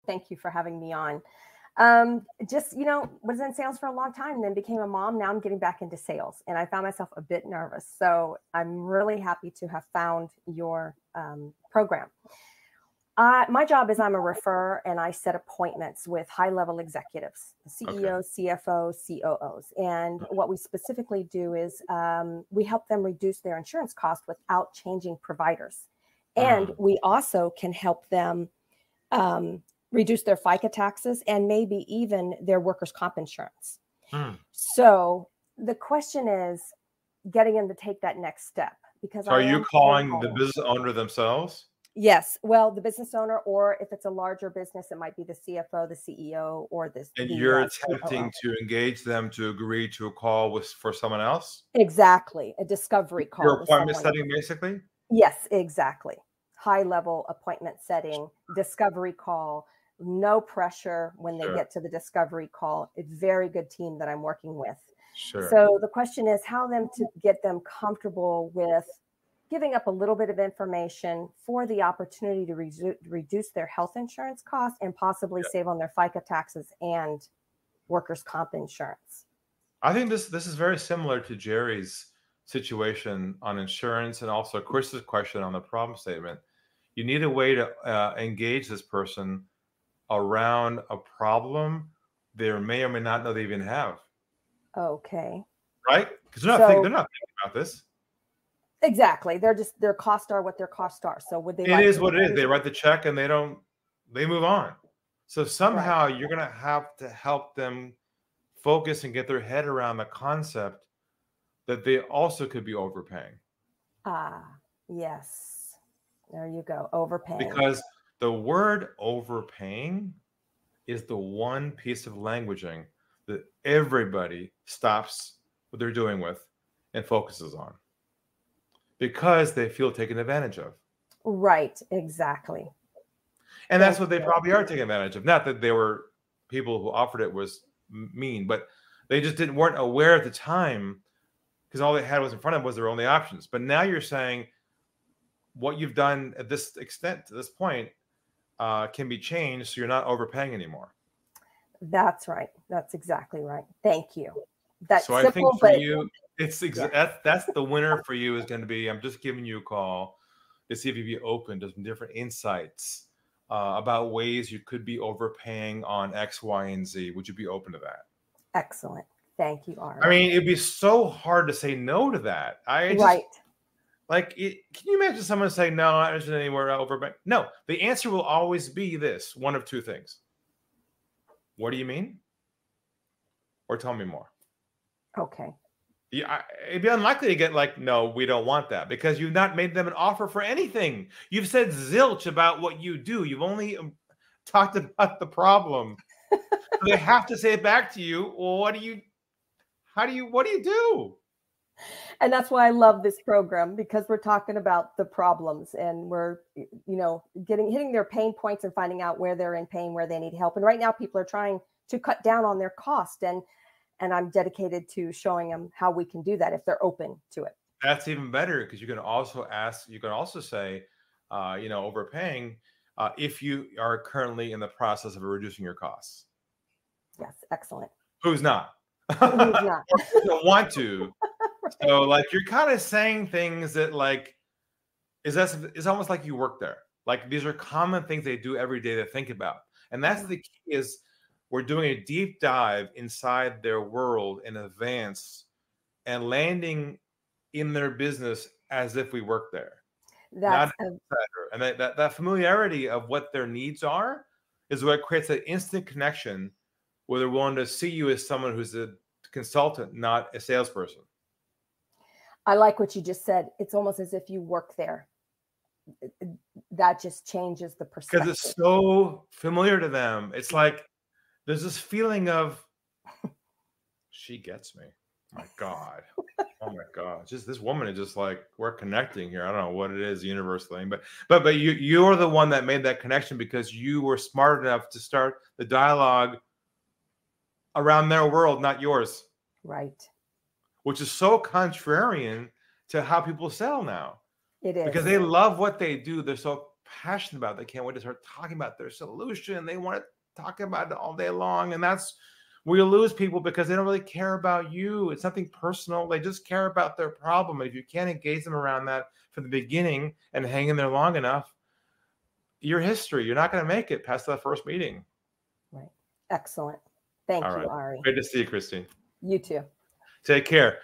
Thank you for having me on. Just, was in sales for a long time, then became a mom. Now I'm getting back into sales, and I found myself a bit nervous. So I'm really happy to have found your program. My job is I'm a referrer, and I set appointments with high-level executives, CEOs, CFOs, COOs. And what we specifically do is we help them reduce their insurance cost without changing providers. And we also can help them reduce their FICA taxes and maybe even their workers' comp insurance. So the question is getting them to take that next step. Because so are you calling the business owner themselves? Yes. Well, the business owner, or if it's a larger business, it might be the CFO, the CEO, or this. And you're attempting to engage them to agree to a call for someone else? Exactly. A discovery call. Your appointment setting, basically? Yes, exactly. High-level appointment setting, discovery call, no pressure when they get to the discovery call. A very good team that I'm working with. So the question is how to get them comfortable with giving up a little bit of information for the opportunity to reduce their health insurance costs and possibly save on their FICA taxes and workers' comp insurance. I think this is very similar to Jerry's situation on insurance, and also Chris's question on the problem statement. You need a way to engage this person around a problem they may or may not know they even have. Okay. Right? Because they're not thinking about this. Exactly. Their costs are what their costs are. So would they? It is what it is. They write the check and they move on. So somehow you're going to have to help them focus and get their head around the concept that they also could be overpaying. Yes. There you go. Overpaying. Because the word overpaying is the one piece of languaging that everybody stops what they're doing with and focuses on. Because they feel taken advantage of. Right, exactly. And that's what they probably are taking advantage of. Not that they were people who offered it was mean, but they just weren't aware at the time because all they had was in front of them was their only options. But now you're saying what you've done at this extent, to this point, can be changed so you're not overpaying anymore. That's right. That's exactly right. Thank you. That's so simple, I think for you, that's the winner for you is going to be, I'm just giving you a call to see if you'd be open to some different insights about ways you could be overpaying on X, Y, and Z. Would you be open to that? Excellent. Thank you, Ari. I mean, it'd be so hard to say no to that. Can you imagine someone saying, no, I'm not interested anywhere overpaying? No, the answer will always be this, one of two things. What do you mean? Or tell me more. Okay. Yeah, it'd be unlikely to get like, no, we don't want that, because you've not made them an offer for anything. You've said zilch about what you do. You've only talked about the problem. They have to say it back to you. Well, what do you do? And that's why I love this program, because we're talking about the problems and we're, hitting their pain points and finding out where they're in pain, where they need help. And right now people are trying to cut down on their cost, and I'm dedicated to showing them how we can do that if they're open to it. That's even better, because you can also say, overpaying if you are currently in the process of reducing your costs. Yes, excellent. Who's not? Who's not? Or don't want to. Right. So like you're kind of saying things that like it's almost like you work there. Like these are common things they do every day to think about. And that's the key is we're doing a deep dive inside their world in advance and landing in their business as if we work there. And that familiarity of what their needs are is what creates an instant connection where they're willing to see you as someone who's a consultant, not a salesperson. I like what you just said. It's almost as if you work there. That just changes the perspective. Because it's so familiar to them. It's like there's this feeling of, she gets me. My God. Oh my God. Just this woman is just like, we're connecting here. I don't know what it is, the universe thing. But you're the one that made that connection because you were smart enough to start the dialogue around their world, not yours. Right. Which is so contrarian to how people sell now. It is. Because they love what they do. They're so passionate about it. They can't wait to start talking about their solution. They want to talk about it all day long. And that's where you lose people, because they don't really care about you. It's nothing personal. They just care about their problem. And if you can't engage them around that from the beginning and hang in there long enough, your history, you're not going to make it past that first meeting. Right. Excellent. Thank you, right. Ari. Great to see you, Christine. You too. Take care.